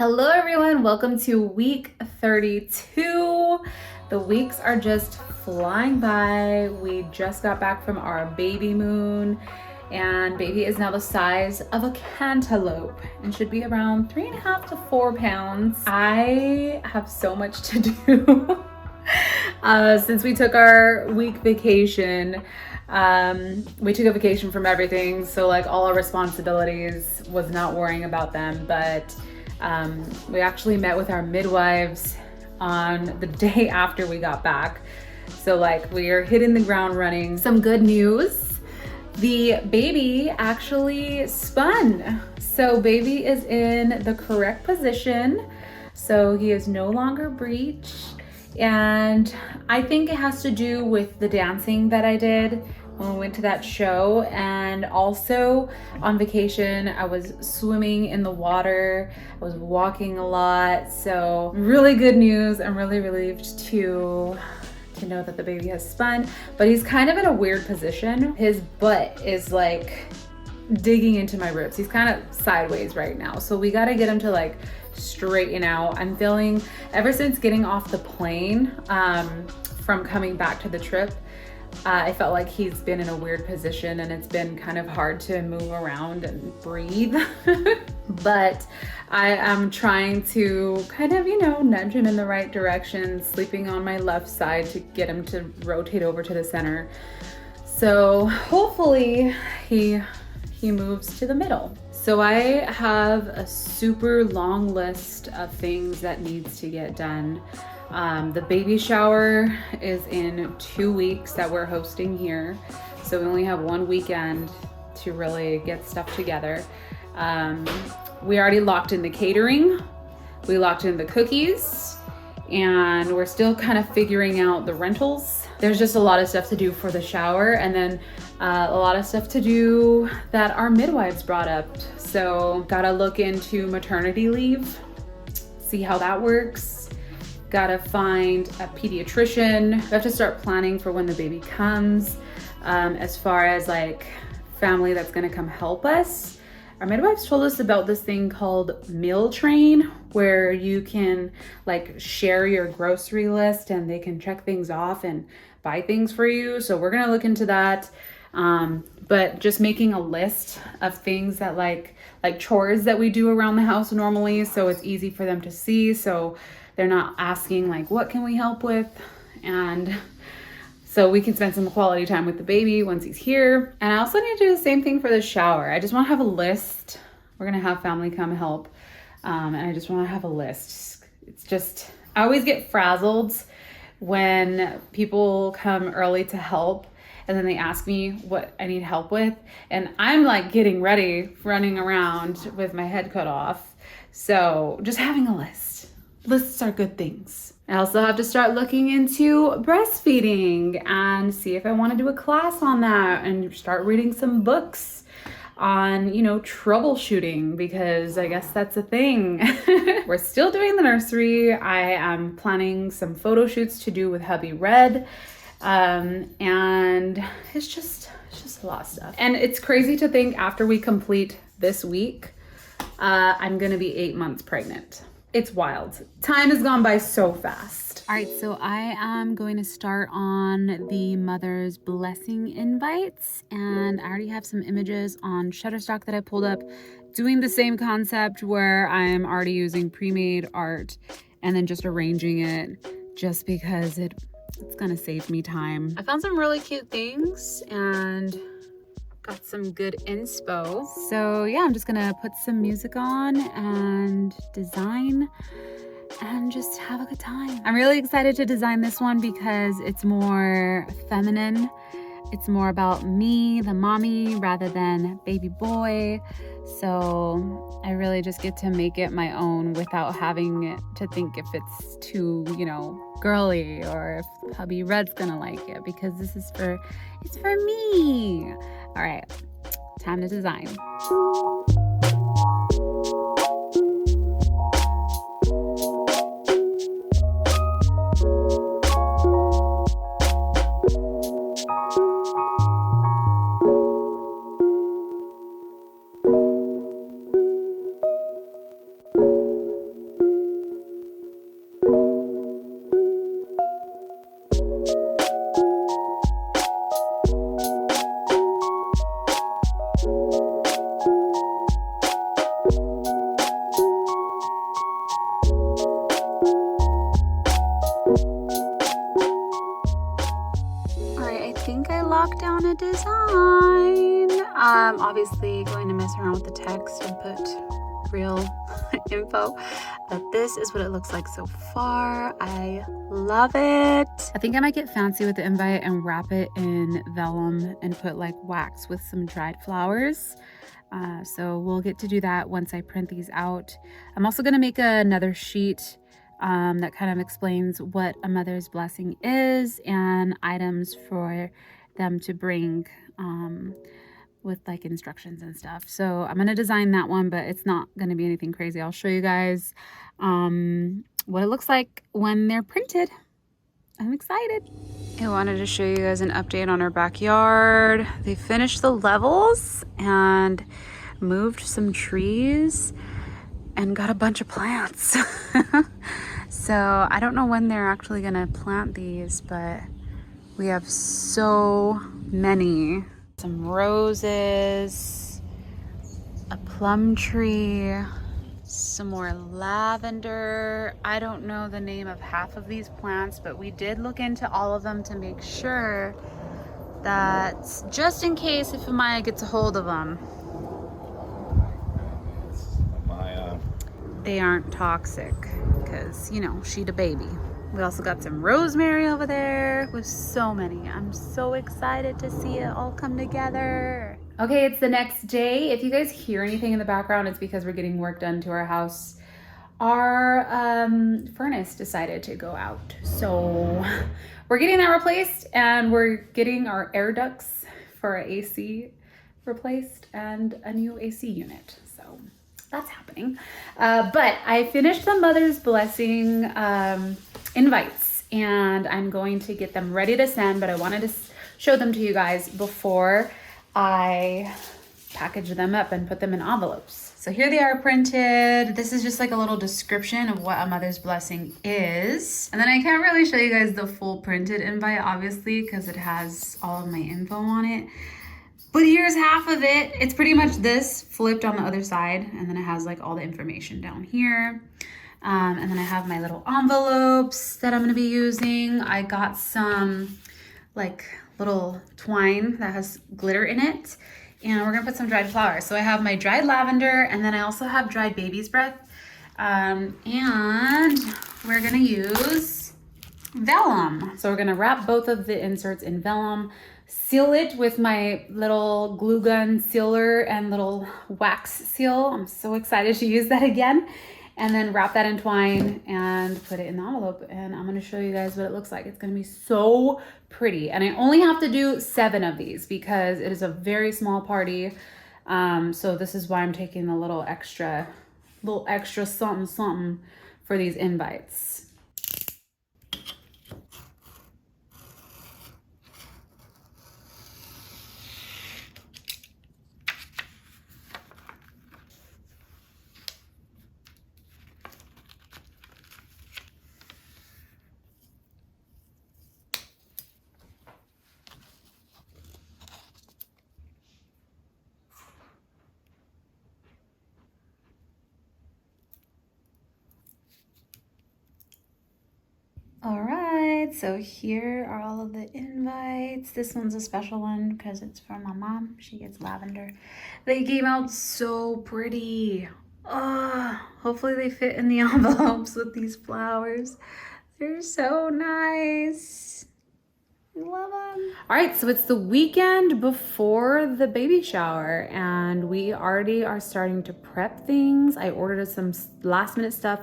Hello everyone, welcome to week 32. The weeks are just flying by. We just got back from our baby moon and baby is now the size of a cantaloupe and should be around 3.5 to 4 pounds. I have so much to do. Since we took our week vacation, we took a vacation from everything. So like all our responsibilities, was not worrying about them, but we actually met with our midwives on the day after we got back. So like we are hitting the ground running. Some good news. The baby actually spun. So baby is in the correct position. So he is no longer breech. And I think it has to do with the dancing that I did when we went to that show, and also on vacation I was swimming in the water, I was walking a lot. So really good news. I'm really relieved to know that the baby has spun, but he's kind of in a weird position. His butt is like digging into my ribs. He's kind of sideways right now, so we got to get him to like straighten out. I'm feeling, ever since getting off the plane from coming back to the trip, I felt like he's been in a weird position and it's been kind of hard to move around and breathe. But I am trying to kind of, nudge him in the right direction, sleeping on my left side to get him to rotate over to the center. So hopefully he moves to the middle. So I have a super long list of things that needs to get done. The baby shower is in 2 weeks that we're hosting here. So we only have one weekend to really get stuff together. We already locked in the catering. We locked in the cookies, and we're still kind of figuring out the rentals. There's just a lot of stuff to do for the shower, and then a lot of stuff to do that our midwives brought up. So gotta look into maternity leave, see how that works. Gotta find a pediatrician. We have to start planning for when the baby comes. As far as like family that's gonna come help us. Our midwives told us about this thing called Meal Train, where you can like share your grocery list and they can check things off and buy things for you. So we're gonna look into that. But just making a list of things that like chores that we do around the house normally, so it's easy for them to see. So they're not asking like, what can we help with? And so we can spend some quality time with the baby once he's here. And I also need to do the same thing for the shower. I just want to have a list. We're gonna have family come help. And I just want to have a list. It's just, I always get frazzled when people come early to help and then they ask me what I need help with. And I'm like getting ready, running around with my head cut off. So just having a list. Lists are good things. I also have to start looking into breastfeeding and see if I want to do a class on that and start reading some books on, troubleshooting, because I guess that's a thing. We're still doing the nursery. I am planning some photo shoots to do with hubby Red. And it's just a lot of stuff. And it's crazy to think after we complete this week, I'm going to be 8 months pregnant. It's wild. Time has gone by so fast. All right, so I am going to start on the mother's blessing invites, and I already have some images on Shutterstock that I pulled up, doing the same concept where I'm already using pre-made art and then just arranging it just because it's gonna save me time. I found some really cute things and got some good inspo. So yeah, I'm just gonna put some music on and design and just have a good time. I'm really excited to design this one because it's more feminine. It's more about me, the mommy, rather than baby boy. So I really just get to make it my own without having to think if it's too, girly, or if hubby Red's gonna like it, because it's for me. All right, time to design. down a design. Obviously going to mess around with the text and put real info, but this is what it looks like so far. I love it. I think I might get fancy with the invite and wrap it in vellum and put like wax with some dried flowers. So we'll get to do that once I print these out. I'm also going to make another sheet that kind of explains what a mother's blessing is and items for them to bring with like instructions and stuff. So I'm going to design that one, but it's not going to be anything crazy. I'll show you guys what it looks like when they're printed. I'm excited. I wanted to show you guys an update on our backyard. They finished the levels and moved some trees and got a bunch of plants. So I don't know when they're actually gonna plant these, but we have so many. Some roses, a plum tree, some more lavender. I don't know the name of half of these plants, but we did look into all of them to make sure that just in case if Amaya gets a hold of them, they aren't toxic, because you know, she the baby. We also got some rosemary over there with so many. I'm so excited to see it all come together. Okay, it's the next day. If you guys hear anything in the background, it's because we're getting work done to our house. Our furnace decided to go out. So we're getting that replaced, and we're getting our air ducts for our AC replaced and a new AC unit. So that's happening. But I finished the Mother's Blessing invites, and I'm going to get them ready to send, but I wanted to show them to you guys before I package them up and put them in envelopes. So here they are printed. This is just like a little description of what a Mother's Blessing is. And then I can't really show you guys the full printed invite, obviously, because it has all of my info on it. But here's half of it. It's pretty much this flipped on the other side, and then it has like all the information down here. And then I have my little envelopes that I'm gonna be using. I got some like little twine that has glitter in it, and we're gonna put some dried flowers. So I have my dried lavender, and then I also have dried baby's breath. And we're gonna use vellum. So we're gonna wrap both of the inserts in vellum, seal it with my little glue gun sealer and little wax seal. I'm so excited to use that again. And then wrap that in twine and put it in the envelope. And I'm gonna show you guys what it looks like. It's gonna be so pretty. And I only have to do 7 of these because it is a very small party. So this is why I'm taking a little extra something for these invites. All right, so here are all of the invites. This one's a special one because it's from my mom. She gets lavender. They came out so pretty. Oh, hopefully they fit in the envelopes with these flowers. They're so nice. I love them. All right, so it's the weekend before the baby shower, and we already are starting to prep things. I ordered some last minute stuff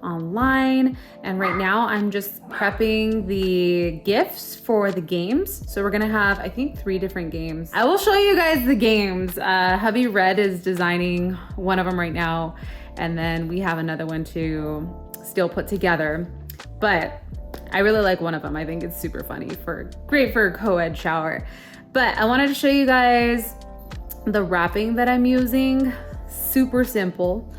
online, and right now I'm just prepping the gifts for the games. So we're gonna have, I think, 3 different games. I will show you guys the games. Hubby Red is designing one of them right now, and then we have another one to still put together. But I really like one of them. I think it's super funny, great for a co-ed shower. But I wanted to show you guys the wrapping that I'm using. Super simple.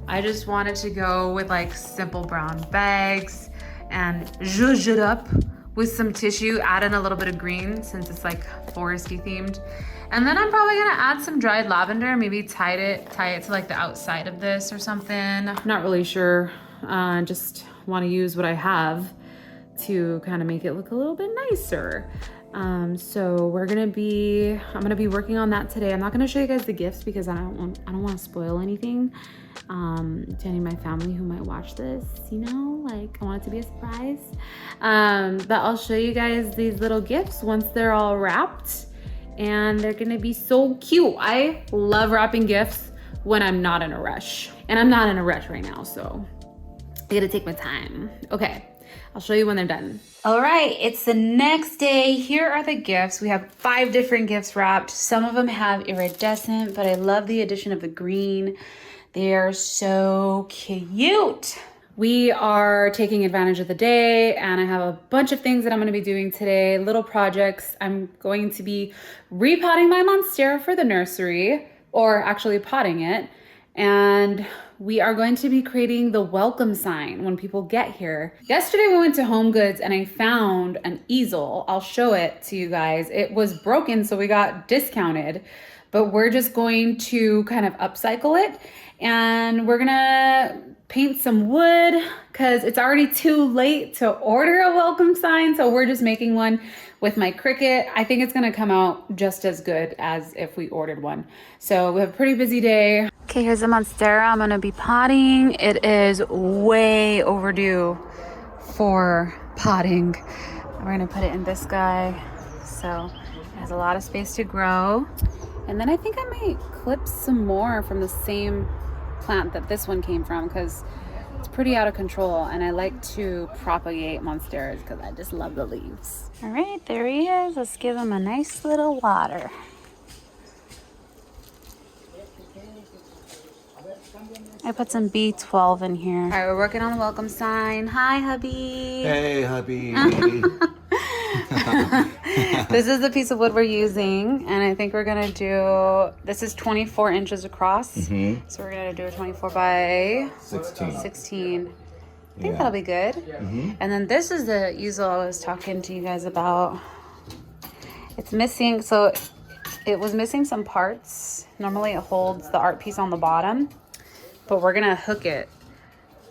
I just wanted to go with like simple brown bags and zhuzh it up with some tissue, add in a little bit of green since it's like foresty themed. And then I'm probably gonna add some dried lavender, maybe tie it to like the outside of this or something. Not really sure, just wanna use what I have to kind of make it look a little bit nicer. So I'm gonna be working on that today. I'm not gonna show you guys the gifts because I don't want to spoil anything to any of my family who might watch this, you know, like I want it to be a surprise. But I'll show you guys these little gifts once they're all wrapped, and they're gonna be so cute. I love wrapping gifts when I'm not in a rush, and I'm not in a rush right now, so I gotta take my time. Okay, I'll show you when they're done. All right, it's the next day. Here are the gifts. We have 5 different gifts wrapped. Some of them have iridescent, but I love the addition of the green. They are so cute. We are taking advantage of the day, and I have a bunch of things that I'm gonna be doing today, little projects. I'm going to be repotting my monstera for the nursery, or actually potting it. And we are going to be creating the welcome sign when people get here. Yesterday we went to Home Goods and I found an easel. I'll show it to you guys. It was broken, so we got discounted, but we're just going to kind of upcycle it, and we're gonna paint some wood because it's already too late to order a welcome sign. So we're just making one with my Cricut. I think it's gonna come out just as good as if we ordered one. So we have a pretty busy day. Okay, here's the monstera I'm gonna be potting. It is way overdue for potting. We're gonna put it in this guy. So it has a lot of space to grow. And then I think I might clip some more from the same plant that this one came from because it's pretty out of control, and I like to propagate monsteras because I just love the leaves. All right, there he is. Let's give him a nice little water. I put some B12 in here. All right, we're working on the welcome sign. Hi, hubby. Hey, hubby. This is the piece of wood we're using, and I think we're gonna do, this is 24 inches across. So we're gonna do a 24 by 16. I think that'll be good. And then this is the easel I was talking to you guys about. It's missing, so it was missing some parts. Normally it holds the art piece on the bottom, but we're gonna hook it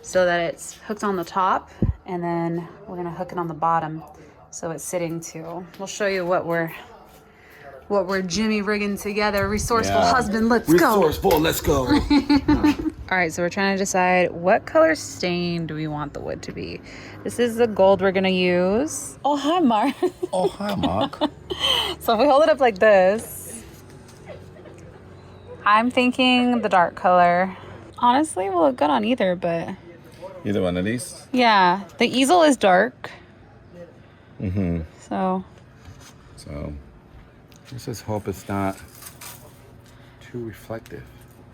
so that it's hooked on the top, and then we're gonna hook it on the bottom so it's sitting too. We'll show you what we're Jimmy rigging together. Resourceful husband, let's go. Resourceful, let's go. All right, so we're trying to decide what color stain do we want the wood to be. This is the gold we're gonna use. Oh, hi, Mark. Oh, hi, Mark. So if we hold it up like this, I'm thinking the dark color. Honestly, it will look good on either, but... Either one of these? Yeah, the easel is dark. So, let's just hope it's not too reflective.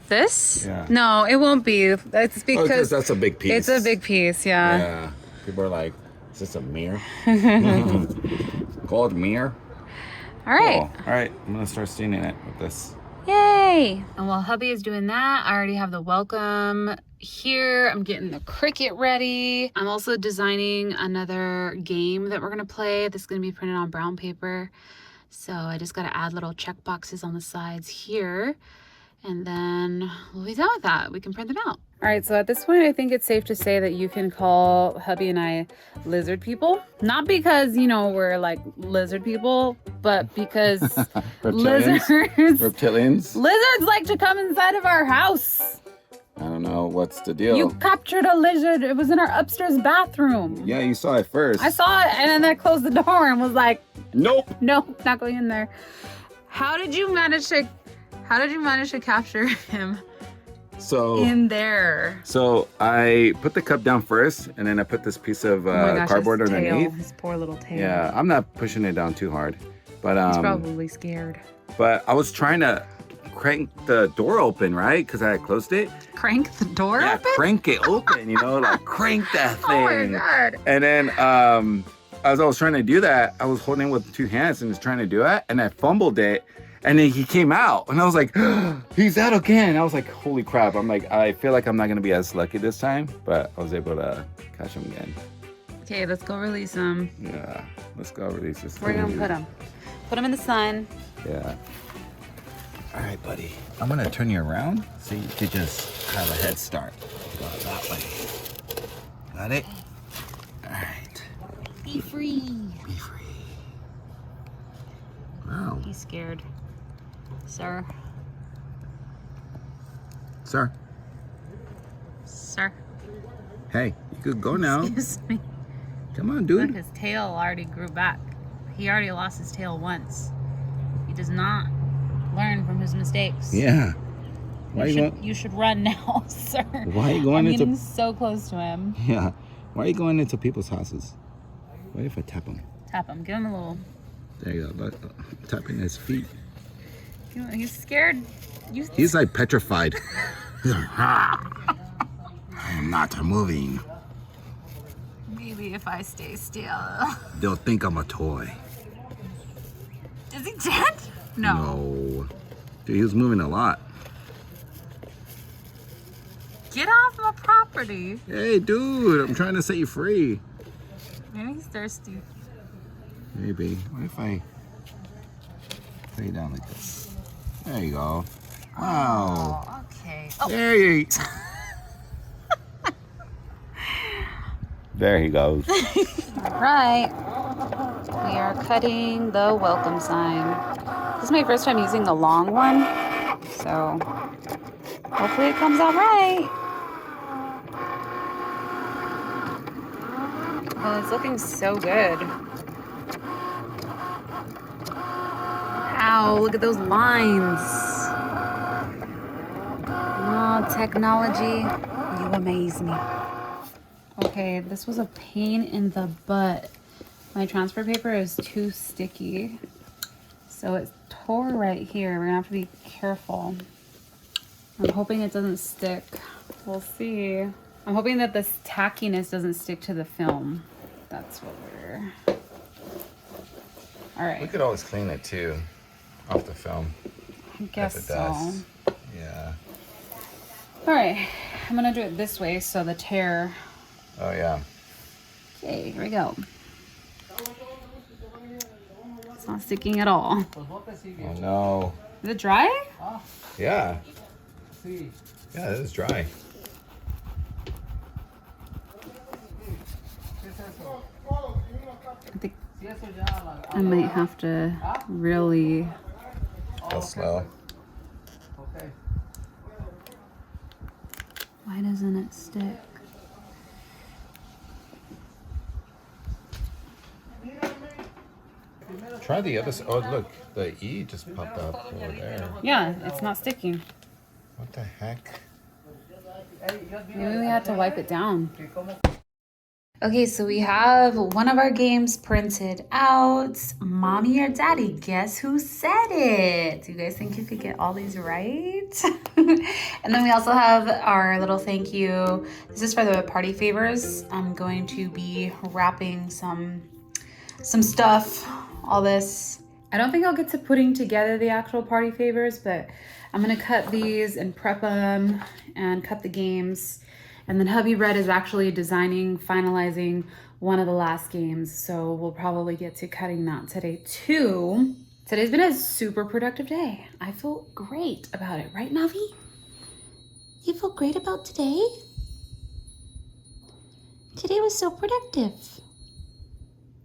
This? Yeah. No, it won't be. It's because that's a big piece. It's a big piece, yeah. Yeah. People are like, is this a mirror? Gold mirror? All right. Cool. All right, I'm gonna start staining it with this. Yay! And while hubby is doing that, I already have the welcome here. I'm getting the Cricut ready. I'm also designing another game that we're gonna play. This is gonna be printed on brown paper. So I just gotta add little check boxes on the sides here, and then we'll be done with that. We can print them out. All right, so at this point, I think it's safe to say that you can call hubby and I lizard people. Not because, you know, we're like lizard people, but because Reptilians? Lizards like to come inside of our house. I don't know. What's the deal? You captured a lizard. It was in our upstairs bathroom. Yeah, you saw it first. I saw it, and then I closed the door and was like, nope, not going in there. How did you manage to capture him in there? So I put the cup down first, and then I put this piece of cardboard underneath. His poor little tail. Yeah, I'm not pushing it down too hard, but he's probably scared. But I was trying to crank the door open, right? Because I had closed it. Crank the door yeah, open? Crank it open, you know, like crank that thing. Oh my God. And then as I was trying to do that, I was holding it with 2 hands and was trying to do it, and I fumbled it, and then he came out, and I was like, he's out again. I was like, holy crap. I'm like, I feel like I'm not gonna be as lucky this time, but I was able to catch him again. Okay, let's go release him. Yeah, let's go release this. Where are you gonna put him in the sun. Yeah. All right, buddy. I'm gonna turn you around so you could just have a head start. Go that way. Got it? All right. Be free. Be free. He's scared. Sir. Sir. Sir. Hey, you could go now. Excuse me. Come on, Look, dude. his tail already grew back. He already lost his tail once. He does not learn from his mistakes. Yeah. Why You should run now, sir. Why are you going I'm into? getting so close to him. Yeah. Why are you going into people's houses? What if I tap him? Tap him. Give him a little. There you go. Look, tapping his feet. He's scared. He's like petrified. I am not moving. Maybe if I stay still. They'll think I'm a toy. Is he dead? No. No. Dude, he was moving a lot. Get off my property. Hey, dude, I'm trying to set you free. Maybe he's thirsty. Maybe. What if I lay down like this? There you go. Wow. Oh, okay. Oh. There you There he goes. All right. We are cutting the welcome sign. This is my first time using the long one, so hopefully it comes out right. Oh, it's looking so good. Wow, look at those lines. Oh, technology, you amaze me. Okay, this was a pain in the butt. My transfer paper is too sticky. So it tore right here. We're gonna have to be careful. I'm hoping it doesn't stick. We'll see. I'm hoping that this tackiness doesn't stick to the film. That's what we're... All right. We could always clean it too, off the film. I guess so. Yeah. All right, I'm gonna do it this way so the tear... Oh yeah. Okay, here we go. It's not sticking at all. Oh no. Is it dry? Yeah. Yeah, it is dry. I think I might have to really... Go slow. Why doesn't it stick? Try the other side. Oh, look, the E just popped up over there. Yeah, it's not sticking. What the heck? Maybe we had to wipe it down. Okay, so we have one of our games printed out. Mommy or Daddy, guess who said it? Do you guys think you could get all these right? And then we also have our little thank you. This is for the party favors. I'm going to be wrapping some stuff, all this. I don't think I'll get to putting together the actual party favors, but I'm gonna cut these and prep them and cut the games. And then hubby Red is actually finalizing one of the last games. So we'll probably get to cutting that today too. Today's been a super productive day. I feel great about it, right, Navi? You feel great about today? Today was so productive.